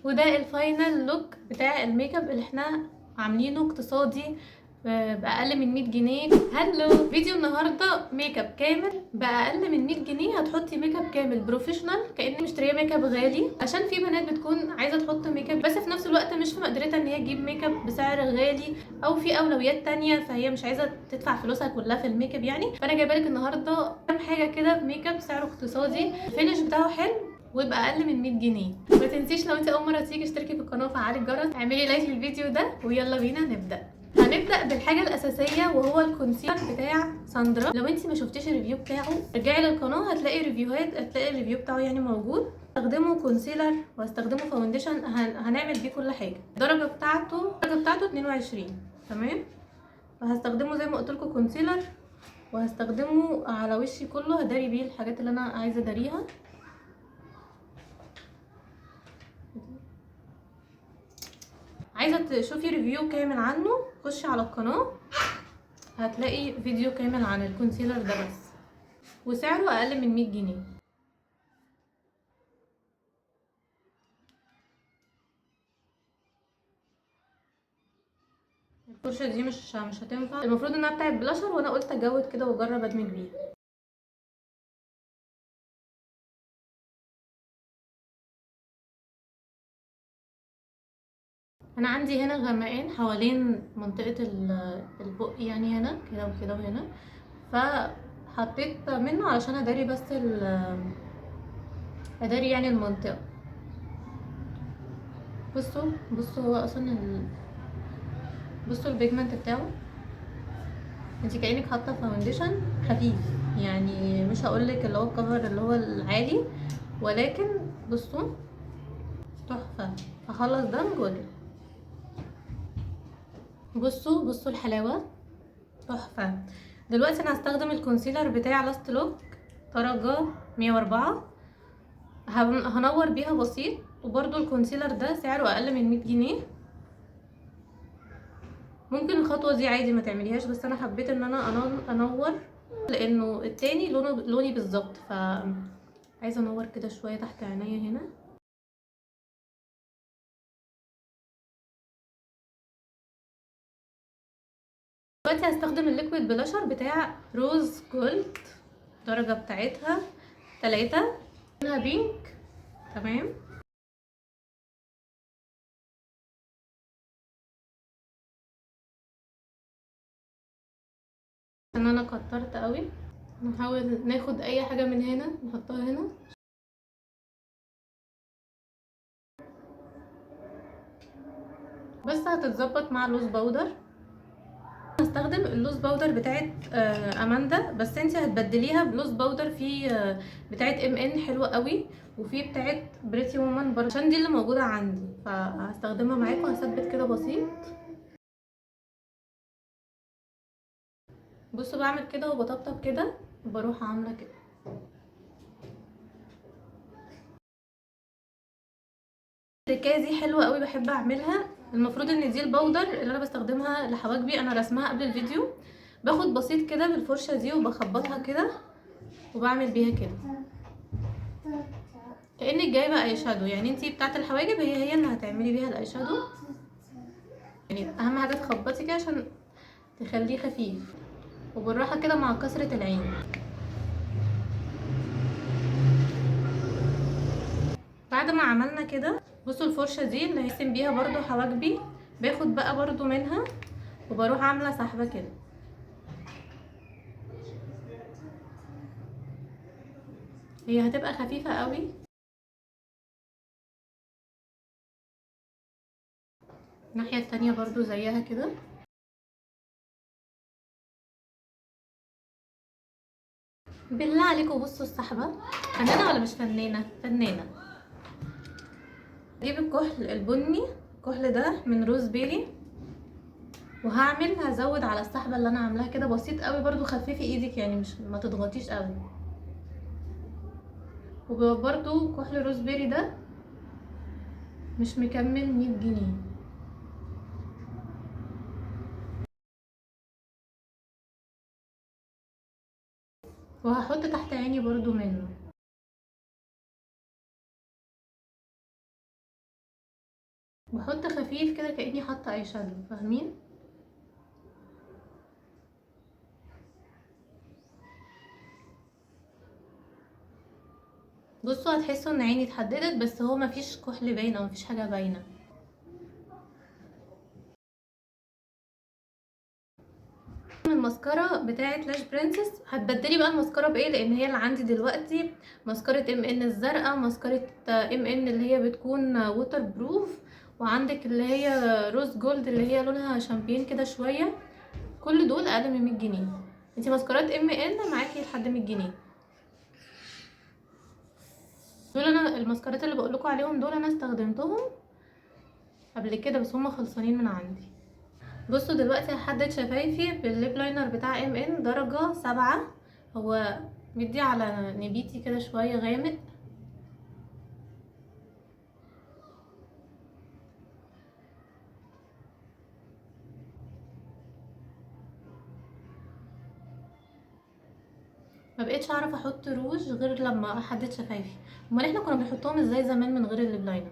وده الفاينل لوك بتاع الميك اب اللي احنا عاملينه اقتصادي باقل من 100 جنيه. هلو، فيديو النهارده ميك اب كامل باقل من 100 جنيه. هتحطي ميك اب كامل بروفيشنال كاني مشتريه ميك اب غالي، عشان في بنات بتكون عايزه تحط ميك اب بس في نفس الوقت مش في مقدرتها ان هي تجيب ميك اب بسعر غالي، او في اولويات تانية فهي مش عايزه تدفع فلوسها كلها في الميك اب يعني. فانا جايبه لك النهارده كام حاجه كده ميك اب سعره اقتصادي، الفينش بتاعه حلو وباقل من 100 جنيه. ما تنسيش لو انت اول مره تيجي اشتركي في القناه وفعلي الجرس، اعملي لايك للفيديو ده ويلا بينا نبدا. هنبدا بالحاجه الاساسيه وهو الكونسيلر بتاع ساندرا. لو انت ما شفتيش الريفيو بتاعه ارجعي للقناه، هتلاقي ريفيوهات، هتلاقي الريفيو بتاعه يعني موجود. هستخدمه كونسيلر وهستخدمه فاونديشن، هنعمل بيه كل حاجه. الدرجه بتاعته 22 تمام. فهستخدمه زي ما قلت لكم كونسيلر، وهستخدمه على وشي كله، هداري بيه الحاجات اللي انا عايزه اداريها. عايزه تشوفي ريفيو كامل عنه خشي على القناه، هتلاقي فيديو كامل عن الكونسيلر ده بس، وسعره اقل من 100 جنيه. الفرشه دي مش هتنفع، المفروض انها بتاعت بلاشر، وانا قلت اجود كده واجرب ادمج بيها. انا عندي هنا غمقان حوالين منطقه البق يعني، هنا كده وكده وهنا، فحطيت منه علشان اداري بس اداري يعني المنطقه. بصوا هو اصلا بصوا البيجمنت بتاعه، انت كأنك حاطه فاونديشن خفيف يعني، مش هقولك اللي هو الكفر اللي هو العالي، ولكن بصوا تحفه. هخلص ده واجي. بصوا الحلاوه تحفه. دلوقتي انا هستخدم الكونسيلر بتاع لاست لوك درجه 104، هنور بيها بسيط. وبرده الكونسيلر ده سعره اقل من 100 جنيه. ممكن الخطوه دي عادي ما تعمليهاش، بس انا حبيت ان انا انور لانه التاني لوني بالظبط، ف عايزه انور كده شويه تحت عينيا هنا. دلوقتي هستخدم الليكويد بلاشر بتاع روز جولد، الدرجه بتاعتها 3، لونها بينك تمام. ان انا كترت قوي، نحاول ناخد اي حاجه من هنا نحطها هنا. بس هتتظبط مع اللوز باودر. هستخدم اللوز باودر بتاعت اماندا، بس انت هتبدليها بلوز باودر في بتاعت ان حلوه قوي، وفي بتاعت بريتي وومن برضه عشان دي اللي موجوده عندي، فهستخدمها معاكم. هثبت كده بسيط. بصوا بعمل كده وبطبطب كده وبروح عامله كده. التركايه دي حلوه قوي بحب اعملها. المفروض ان دي الباودر اللي انا بستخدمها لحواجبي، انا رسمها قبل الفيديو. باخد بسيط كده بالفرشه دي وبخبطها كده وبعمل بيها كده كانك جايبه اي شادو يعني. انتي بتاعه الحواجب هي اللي هتعملي بيها الاي شادو يعني. اهم حاجه تخبطي كده عشان تخليه خفيف، وبالراحه كده مع كسره العين. بعد ما عملنا كده بصوا الفرشه دي اللي هرسم بيها برضو حواجبي، باخد بقى برضو منها وبروح عامله سحبه كده. هي هتبقى خفيفه قوي. الناحيه التانية برضو زيها كده. بالله عليكم بصوا السحبه فنانه ولا مش فنانه؟ فنانه. اجيب الكحل البني، الكحل ده من روز بيري، هزود على السحبه اللي انا عاملاها كده بسيط قوي برضو. خففي ايدك يعني، مش ما تضغطيش قوي. وبرضو كحل روز بيري ده مش مكمل 100 جنيه. وهحط تحت عيني برضو منه. بحط خفيف كده كأني حاطه اي شادو، فاهمين؟ بصوا هتحسوا ان عيني اتحددت، بس هو مفيش كحل باين او مفيش حاجه باينه. الماسكارا بتاعه لاش برنسس هتبدلي بقى الماسكارا بايه، لان هي اللي عندي دلوقتي ماسكارة ام ان الزرقاء، ماسكارة ام ان اللي هي بتكون ووتر بروف، وعندك اللي هي روز جولد اللي هي لونها شامبين كده شويه. كل دول اقل من 100 جنيه. انتي ماسكارات ام ان معاكي لحد 100 جنيه. دول انا الماسكارات اللي بقولكوا عليهم دول انا استخدمتهم قبل كده، بس هما خلصانين من عندي. بصوا دلوقتي هحدد شفايفي بالليب لاينر بتاع ام ان درجة 7. هو مدي على نبيتي كده شوية غامق. ما بقيتش اعرف احط روج غير لما احدد شفايفي. امال احنا كنا بنحطهم ازاي زمان من غير الليب لاينر؟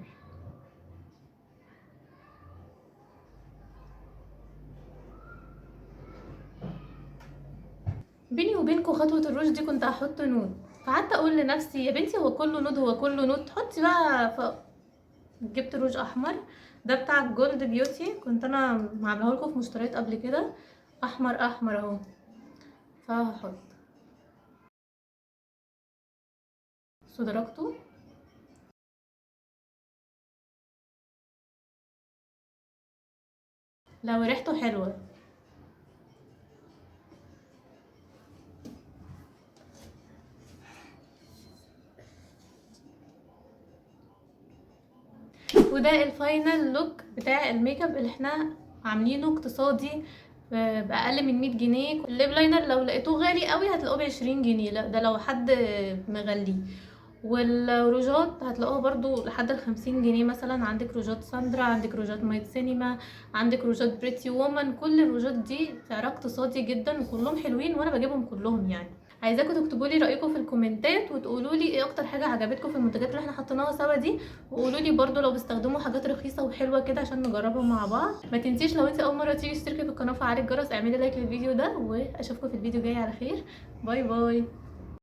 بيني وبينكم خطوة الروج دي كنت هحط نود، فقعدت اقول لنفسي يا بنتي هو كله نود هو كله نود، حطي بقى. جبت روج احمر، ده بتاع جولد بيوتي، كنت انا عاملاه لكم في مشتريات قبل كده. احمر احمر اهو، فهحط. درجته لو ريحته حلوه. وده الفاينل لوك بتاع الميك اب اللي احنا عاملينه اقتصادي باقل من 100 جنيه. الليب لاينر لو لقيتوه غالي قوي هتلاقوه ب20 جنيه، لا ده لو حد مغليه. والروجات هتلاقوها برضو لحد ال50 جنيه. مثلا عندك روجات ساندرا، عندك روجات مايت سينما، عندك روجات بريتي وومن. كل الروجات دي سعرها اقتصادي جدا وكلهم حلوين وانا بجيبهم كلهم يعني. عايزاكم تكتبوا لي رايكم في الكومنتات وتقولوا لي ايه اكتر حاجه عجبتكم في المنتجات اللي احنا حطيناها سوا دي، وقولوا لي برده لو بتستخدموا حاجات رخيصه وحلوه كده عشان نجربها مع بعض. ما تنسيش لو انت اول مره تيجي تشتركي في القناه فعلي الجرس، اعملي لايك للفيديو ده، واشوفكم في الفيديو جاي على خير. باي باي.